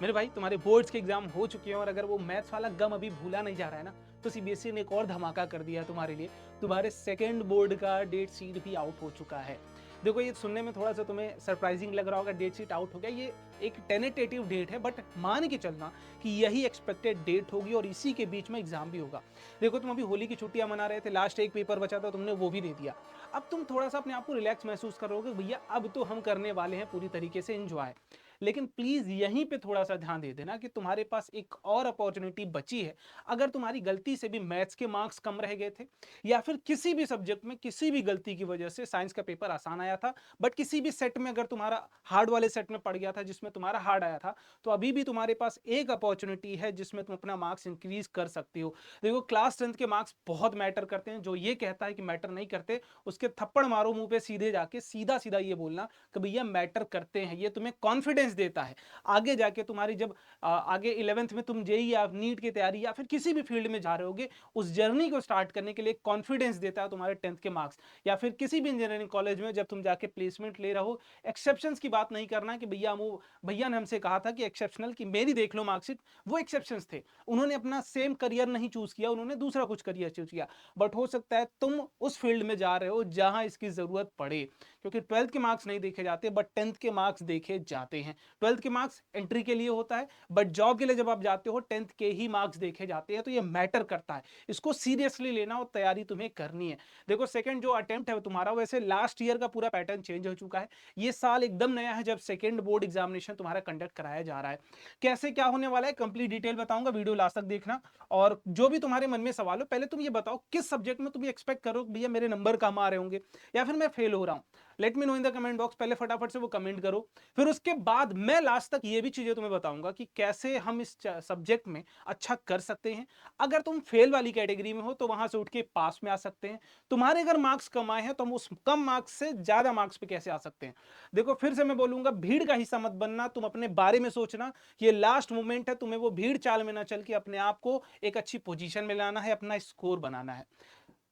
मेरे भाई तुम्हारे बोर्ड्स के एग्जाम हो चुके हैं और अगर वो मैथ्स वाला गम अभी भूला नहीं जा रहा है ना, तो सीबीएसई ने एक और धमाका कर दिया है तुम्हारे लिए। तुम्हारे सेकंड बोर्ड का डेट शीट भी आउट हो चुका है। देखो ये सुनने में थोड़ा सा तुम्हें सरप्राइजिंग लग रहा होगा, डेट शीट आउट हो गया। ये एक टेनेटेटिव डेट है, बट मान के चलना कि यही एक्सपेक्टेड डेट होगी और इसी के बीच में एग्जाम भी होगा। देखो तुम अभी होली की छुट्टियां मना रहे थे, लास्ट एक पेपर बचा था, तुमने वो भी दे दिया। अब तुम थोड़ा सा अपने आप को रिलैक्स महसूस करोगे, भैया अब तो हम करने वाले हैं पूरी तरीके से एंजॉय। लेकिन प्लीज यहीं पे थोड़ा सा ध्यान दे देना कि तुम्हारे पास एक और अपॉर्चुनिटी बची है। अगर तुम्हारी गलती से भी मैथ्स के मार्क्स कम रह गए थे, या फिर किसी भी सब्जेक्ट में किसी भी गलती की वजह से साइंस का पेपर आसान आया था, बट किसी भी सेट में अगर तुम्हारा हार्ड वाले सेट में पड़ गया था जिसमें तुम्हारा हार्ड आया था, तो अभी भी तुम्हारे पास एक अपॉर्चुनिटी है जिसमें तुम अपना मार्क्स इंक्रीज कर सकते हो। देखो क्लास 10 के मार्क्स बहुत मैटर करते हैं। जो ये कहता है कि मैटर नहीं करते, उसके थप्पड़ मारो मुंह पे सीधे जाके, सीधा सीधा ये बोलना कि भैया मैटर करते हैं। ये तुम्हें कॉन्फिडेंस देता है आगे जाके। तुम्हारी जब आगे 11th में तुम जेई या नीट की तैयारी या फिर किसी भी फील्ड में जा रहे होगे, उस जर्नी को स्टार्ट करने के लिए कॉन्फिडेंस देता है तुम्हारे 10th के मार्क्स। या फिर किसी भी इंजीनियरिंग कॉलेज में जब तुम जाके प्लेसमेंट ले रहे हो, एक्सेप्शंस की बात नहीं करना कि भैया वो भैया ने हमसे कहा था कि एक्सेप्शनल की मेरी देख लो मार्कशीट, वो एक्सेप्शंस थे। उन्होंने अपना सेम करियर नहीं चूज किया, उन्होंने दूसरा कुछ करियर चूज किया। बट हो सकता है तुम उस फील्ड में जा रहे हो जहां इसकी जरूरत पड़े, क्योंकि 12th के मार्क्स नहीं देखे जाते बट 10th के मार्क्स देखे जाते हैं। 12th के मार्क्स एंट्री के लिए होता है, बट जॉब के लिए जब आप जाते हो 10th के ही मार्क्स देखे जाते हैं। तो ये मैटर करता है, इसको सीरियसली लेना और तैयारी तुम्हें करनी है। देखो सेकंड जो अटेम्प्ट है तुम्हारा, वैसे लास्ट ईयर का पूरा पैटर्न चेंज हो चुका है। ये साल एकदम नया है जब सेकंड बोर्ड एग्जामिनेशन तुम्हारा कंडक्ट कराया जा रहा है। कैसे क्या होने वाला है कंप्लीट डिटेल बताऊंगा, वीडियो लास्ट तक देखना। और जो भी तुम्हारे मन में सवाल हो, पहले तुम ये बताओ किस सब्जेक्ट में तुम एक्सपेक्ट करो भैया मेरे नंबर कम आ रहे होंगे या फिर मैं फेल हो रहा हूं। Let me know in the comment box, पहले फटाफट से वो कमेंट करो। फिर उसके बाद मैं लास्ट तक ये भी चीजें तुम्हें बताऊंगा कि कैसे हम इस सब्जेक्ट में अच्छा कर सकते हैं। अगर तुम फेल वाली कैटेगरी में हो तो वहां से उठ के पास में आ सकते हैं। तुम्हारे अगर मार्क्स कम आए हैं तो हम उस कम मार्क्स से ज्यादा मार्क्स पे कैसे आ सकते हैं। देखो फिर से मैं बोलूंगा, भीड़ का हिस्सा मत बनना, तुम अपने बारे में सोचना। ये लास्ट मोमेंट है, तुम्हें वो भीड़ चाल में ना चल के अपने आप को एक अच्छी पोजीशन में लाना है, अपना स्कोर बनाना है।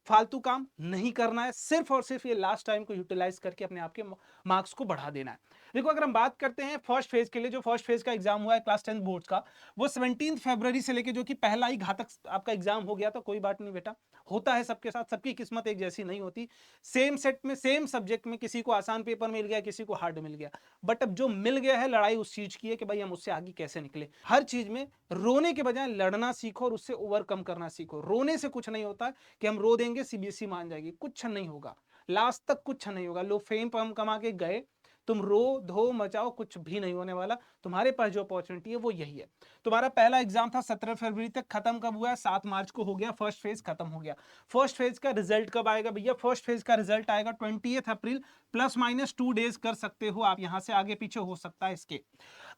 फालतू काम नहीं करना है, सिर्फ और सिर्फ ये लास्ट टाइम को यूटिलाइज करके अपने आप के मार्क्स को बढ़ा देना है। देखो अगर हम बात करते हैं फर्स्ट फेज के लिए, जो फर्स्ट फेज का एग्जाम हुआ है क्लास 10 बोर्ड्स का, वो 17 फरवरी से लेके, जो कि पहला ही घातक आपका एग्जाम हो गया था। कोई बात नहीं बेटा, होता है सबके साथ, सबकी किस्मत एक जैसी नहीं होती। सेम सेट में सेम सब्जेक्ट में किसी को आसान पेपर मिल गया, किसी को हार्ड मिल गया। बट अब जो मिल गया है, लड़ाई उस चीज की है कि भाई हम उससे आगे कैसे निकले। हर चीज में रोने के बजाय लड़ना सीखो और उससे ओवरकम करना सीखो। रोने से कुछ नहीं होता कि हम रो देंगे सीबीएसई मान जाएगी, कुछ नहीं होगा। लास्ट तक कुछ नहीं होगा। लो फेम हम कमा के गए, तुम रो धो मचाओ, कुछ भी नहीं होने वाला। तुम्हारे पास जो अपॉर्चुनिटी है वो यही है। तुम्हारा पहला एग्जाम था 17 फरवरी तक, खत्म कब हुआ है? 7 मार्च को हो गया। फर्स्ट फेज खत्म हो गया। फर्स्ट फेज का रिजल्ट कब आएगा भैया? फर्स्ट फेज का रिजल्ट आएगा 20 अप्रैल, +- 2 डेज कर सकते हो आप, यहां से आगे पीछे हो सकता है इसके।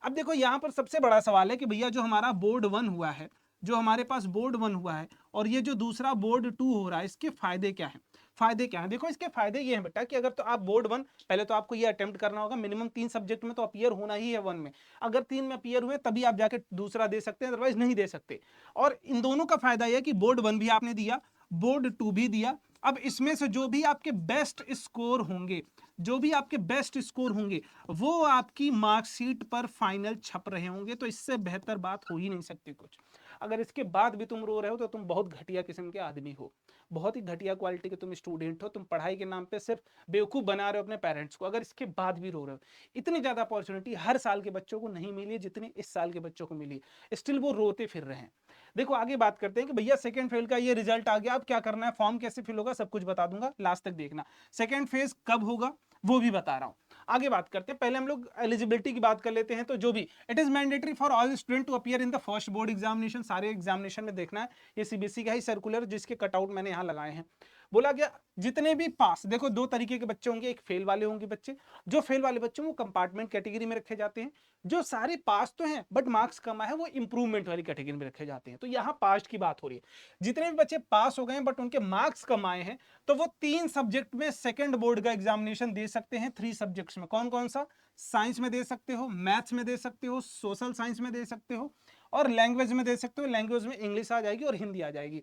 अब देखो यहां पर सबसे बड़ा सवाल है कि भैया जो हमारा बोर्ड 1 हुआ है, जो हमारे पास बोर्ड 1 हुआ है और ये जो दूसरा बोर्ड 2 हो रहा है, इसके फायदे क्या हैं? फायदे क्या है? देखो इसके फायदे ये हैं बेटा कि अगर तो आप बोर्ड 1, पहले तो आपको ये अटेम्प्ट करना होगा, मिनिमम 3 सब्जेक्ट में तो अपियर होना ही है 1 में। अगर 3 में अपियर हुए तभी आप जाके दूसरा दे सकते हैं, अदरवाइज नहीं दे सकते। और इन दोनों का फायदा यह है कि बोर्ड 1 भी आपने दिया, बोर्ड 2 भी दिया। अब इसमें से जो भी आपके बेस्ट स्कोर होंगे, जो भी आपके बेस्ट स्कोर होंगे, वो आपकी मार्कशीट पर फाइनल छप रहे होंगे। तो इससे बेहतर बात हो ही नहीं सकती कुछ। अगर इसके बाद भी तुम रो रहे हो तो तुम बहुत घटिया किस्म के आदमी हो, बहुत ही घटिया क्वालिटी के तुम स्टूडेंट हो। तुम पढ़ाई के नाम पे सिर्फ बेवकूफ बना रहे हो अपने पेरेंट्स को, अगर इसके बाद भी रो रहे हो। इतनी ज्यादा अपॉर्चुनिटी हर साल के बच्चों को नहीं मिली जितनी इस साल के बच्चों को मिली, स्टिल वो रोते फिर रहे हैं। देखो आगे बात करते हैं कि भैया सेकंड फेज का ये रिजल्ट आ गया, अब क्या करना है, फॉर्म कैसे फिल होगा, सब कुछ बता दूंगा, लास्ट तक देखना। सेकंड फेज कब होगा वो भी बता रहा हूं। आगे बात करते हैं, पहले हम लोग एलिजिबिलिटी की बात कर लेते हैं। तो जो भी, it is mandatory for all student to appear in the first board examination. सारे एग्जामिनेशन में देखना है, ये सीबीएसई का ही सर्कुलर जिसके कटआउट मैंने यहां लगाए हैं। बोला गया जितने भी पास, देखो दो तरीके के बच्चे होंगे, एक फेल वाले होंगे बच्चे। जो फेल वाले बच्चे वो कंपार्टमेंट कैटेगरी में रखे जाते हैं। जो सारे पास तो हैं बट मार्क्स कम है, वो इंप्रूवमेंट वाली कैटेगरी में रखे जाते हैं। तो यहां पास की बात हो रही है। जितने भी बच्चे पास हो गए हैं बट उनके मार्क्स कम आए हैं, तो वो 3 सब्जेक्ट में सेकंड बोर्ड का एग्जामिनेशन दे सकते हैं। 3 सब्जेक्ट्स में कौन कौन सा? साइंस में दे सकते हो, मैथ्स में दे सकते हो, सोशल साइंस में दे सकते हो, और लैंग्वेज में दे सकते हो। लैंग्वेज में इंग्लिश आ जाएगी और हिंदी आ जाएगी।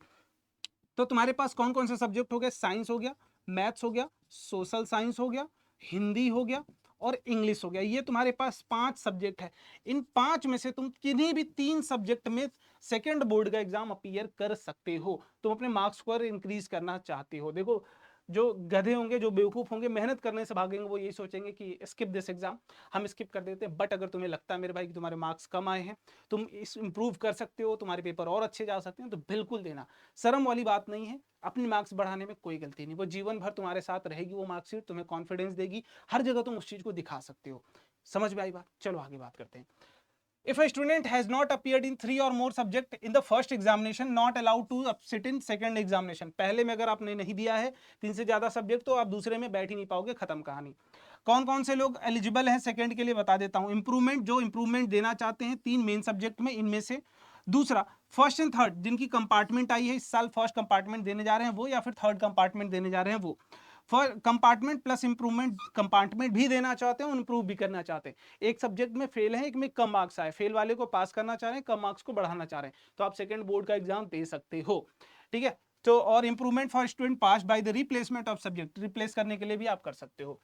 तो तुम्हारे पास कौन कौन से सब्जेक्ट हो गए? साइंस हो गया, मैथ्स हो गया, सोशल साइंस हो गया, हिंदी हो गया, और इंग्लिश हो गया। ये तुम्हारे पास 5 सब्जेक्ट है। इन 5 में से तुम किन्हीं भी 3 सब्जेक्ट में सेकंड बोर्ड का एग्जाम अपीयर कर सकते हो। तुम अपने मार्क्स स्कोर इंक्रीज करना चाहते हो। देखो जो गधे होंगे, जो बेवकूफ होंगे, मेहनत करने से भागेंगे, वो यही सोचेंगे कि स्किप दिस एग्जाम, हम स्किप कर देते हैं। बट अगर तुम्हें लगता है मेरे भाई कि तुम्हारे मार्क्स कम आए हैं, तुम इस इंप्रूव कर सकते हो, तुम्हारे पेपर और अच्छे जा सकते हैं, तो बिल्कुल देना। शर्म वाली बात नहीं है, अपनी मार्क्स बढ़ाने में कोई गलती नहीं। वो जीवन भर तुम्हारे साथ रहेगी, वो मार्कशीट तुम्हें कॉन्फिडेंस देगी, हर जगह तुम उस चीज को दिखा सकते हो। समझ में आई बात? चलो आगे बात करते हैं। If a student has not appeared in 3 or more subject in the first examination, not allowed to sit in second examination। पहले में अगर आपने नहीं दिया है 3 से ज्यादा सब्जेक्ट, तो आप दूसरे में बैठ ही नहीं पाओगे, खत्म कहानी। कौन कौन से लोग एलिजिबल हैं सेकंड के लिए बता देता हूं। इंप्रूवमेंट, जो इंप्रूवमेंट देना चाहते हैं 3 मेन सब्जेक्ट में, इनमें से। दूसरा, फर्स्ट एंड थर्ड, जिनकी कंपार्टमेंट आई है इस साल, फर्स्ट कंपार्टमेंट देने जा रहे हैं वो, या फिर थर्ड कंपार्टमेंट देने जा रहे हैं वो। For compartment plus improvement, compartment भी देना चाहते हैं और इंप्रूव भी करना चाहते हैं। एक सब्जेक्ट में फेल है, एक में कम मार्क्स आए, फेल वाले को पास करना चाह रहे हैं, कम मार्क्स को बढ़ाना चाह रहे हैं, तो आप सेकंड बोर्ड का एग्जाम दे सकते हो। ठीक है, तो और improvement for student pass by the replacement of subject, replace करने के लिए भी आप कर सकते हो।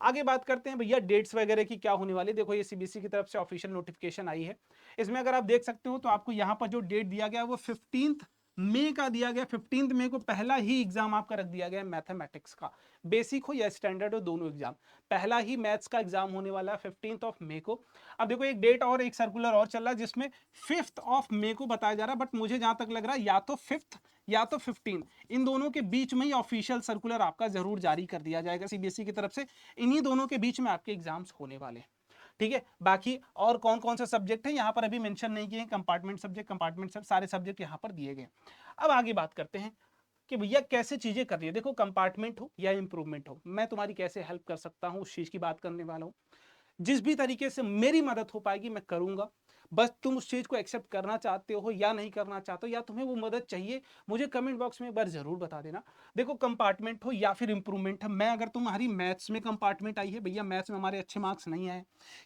आगे बात करते हैं भैया डेट्स वगैरह की क्या होने वाली। देखो ये सीबीएसई की तरफ से ऑफिशियल नोटिफिकेशन आई है। इसमें अगर आप देख सकते हो तो आपको यहाँ पर जो डेट दिया गया है वो 15 मई का दिया गया। 15 मई को पहला ही एग्जाम आपका रख दिया गया है मैथमेटिक्स का, बेसिक हो या स्टैंडर्ड हो, दोनों एग्जाम। पहला ही मैथ्स का एग्जाम होने वाला है 15 मई को। अब देखो एक डेट और, एक सर्कुलर और चल रहा है जिसमें 5 मई को बताया जा रहा है, बट मुझे जहां तक लग रहा है या तो 5 या तो 15, इन दोनों के बीच में ही ऑफिशियल सर्कुलर आपका जरूर जारी कर दिया जाएगा सीबीएसई की तरफ से। इन्हीं दोनों के बीच में आपके एग्जाम्स होने वाले हैं। ठीक है, बाकी और कौन कौन से सब्जेक्ट हैं यहाँ पर अभी मेंशन नहीं किए हैं। कंपार्टमेंट सब्जेक्ट, कंपार्टमेंट सब सारे सब्जेक्ट यहाँ पर दिए गए। अब आगे बात करते हैं कि भैया कैसे चीजें कर रही है। देखो कंपार्टमेंट हो या इंप्रूवमेंट हो, मैं तुम्हारी कैसे हेल्प कर सकता हूँ उस चीज की बात करने वाला हूँ। जिस भी तरीके से मेरी मदद हो पाएगी मैं करूंगा। बस तुम उस चीज को एक्सेप्ट करना चाहते हो या नहीं करना चाहते हो, या तुम्हें वो मदद चाहिए, मुझे कमेंट बॉक्स में एक बार जरूर बता देना। देखो कंपार्टमेंट हो या फिर इंप्रूवमेंट है, मैं अगर तुम्हारी मैथ्स में कंपार्टमेंट आई है, भैया मैथ्स में हमारे अच्छे मार्क्स नहीं आए,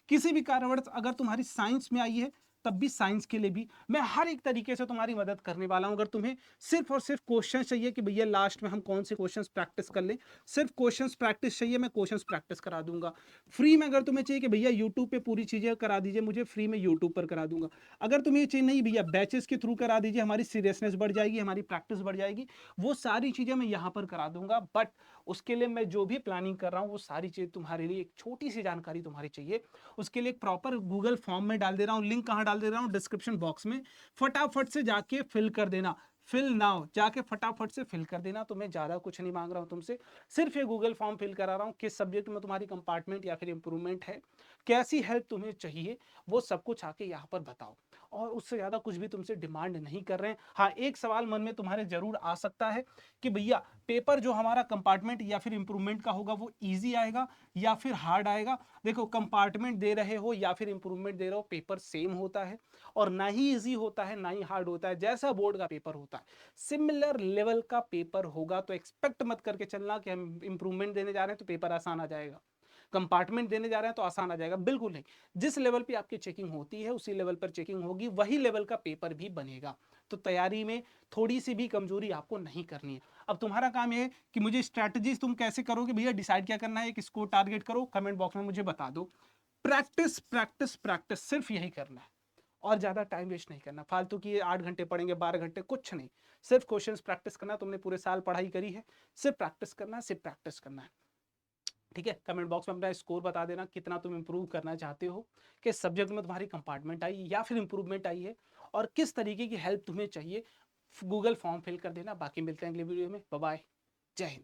किसी भी कारणवश अगर तुम्हारी साइंस में आई है, तब भी साइंस के लिए भी मैं हर एक तरीके से तुम्हारी मदद करने वाला हूं। अगर तुम्हें सिर्फ और सिर्फ क्वेश्चन चाहिए कि भैया लास्ट में हम कौन से क्वेश्चंस प्रैक्टिस कर लें, सिर्फ क्वेश्चंस प्रैक्टिस चाहिए, मैं क्वेश्चंस प्रैक्टिस करा दूंगा। फ्री में अगर तुम्हें चाहिए कि भैया यूट्यूब पे पूरी चीजें करा दीजिए, मुझे फ्री में यूट्यूब पर करा दूंगा। अगर तुम्हें ये चाहिए नहीं भैया बैचेस के थ्रू करा दीजिए, हमारी सीरियसनेस बढ़ जाएगी, हमारी प्रैक्टिस बढ़ जाएगी, वो सारी चीजें मैं यहाँ पर करा दूंगा। बट उसके लिए मैं जो भी प्लानिंग कर रहा हूँ वो सारी चीज तुम्हारे लिए, एक छोटी सी जानकारी तुम्हारी चाहिए, उसके लिए एक प्रॉपर गूगल फॉर्म में डाल दे रहा हूँ। लिंक कहाँ डाल दे रहा हूँ? डिस्क्रिप्शन बॉक्स में। फटाफट से जाके फिल कर देना, फिल नाउ, जाके फटाफट से फिल कर देना। तो मैं ज्यादा कुछ नहीं मांग रहा हूं तुमसे, सिर्फ ये गूगल फॉर्म फिल करा रहा हूं। किस सब्जेक्ट में तुम्हारी कंपार्टमेंट या फिर इंप्रूवमेंट है, कैसी हेल्प तुम्हें चाहिए, वो सब कुछ आके यहाँ पर बताओ। और उससे ज्यादा कुछ भी तुमसे डिमांड नहीं कर रहे हैं। हाँ, एक सवाल मन में तुम्हारे जरूर आ सकता है कि भैया पेपर जो हमारा कंपार्टमेंट या फिर इंप्रूवमेंट का होगा वो ईजी आएगा या फिर हार्ड आएगा। देखो कंपार्टमेंट दे रहे हो या फिर इंप्रूवमेंट दे रहे हो, पेपर सेम होता है, और ना ही इजी होता है ना ही हार्ड होता है। जैसा बोर्ड का पेपर होता है सिमिलर लेवल का पेपर होगा। तो एक्सपेक्ट मत करके चलना कि हम इंप्रूवमेंट देने जा रहे हैं तो पेपर आसान आ जाएगा, कंपार्टमेंट देने जा रहे हैं तो आसान आ जाएगा, बिल्कुल नहीं। जिस लेवल पे आपकी चेकिंग होती है उसी लेवल पर चेकिंग होगी, वही लेवल का पेपर भी बनेगा। तो तैयारी में थोड़ी सी भी कमजोरी आपको नहीं करनी है। अब तुम्हारा काम ये है कि मुझे स्ट्रैटेजीज तुम कैसे करोगे भैया, डिसाइड क्या करना है, एक स्कोर टारगेट करो, कमेंट बॉक्स में मुझे बता दो। प्रैक्टिस प्रैक्टिस प्रैक्टिस, सिर्फ यही करना है, और ज्यादा टाइम वेस्ट नहीं करना। फालतू की 8 घंटे पढ़ेंगे 12 घंटे, कुछ नहीं। सिर्फ क्वेश्चंस प्रैक्टिस करना। तुमने पूरे साल पढ़ाई करी है, सिर्फ प्रैक्टिस करना है, सिर्फ प्रैक्टिस करना है। ठीक है, कमेंट बॉक्स में अपना स्कोर बता देना कितना तुम इंप्रूव करना चाहते हो, किस सब्जेक्ट में तुम्हारी कंपार्टमेंट आई या फिर इंप्रूवमेंट आई है, और किस तरीके की हेल्प तुम्हें चाहिए। गूगल फॉर्म फिल कर देना। बाकी मिलते हैं अगले वीडियो में। बाय बाय, जय हिंद।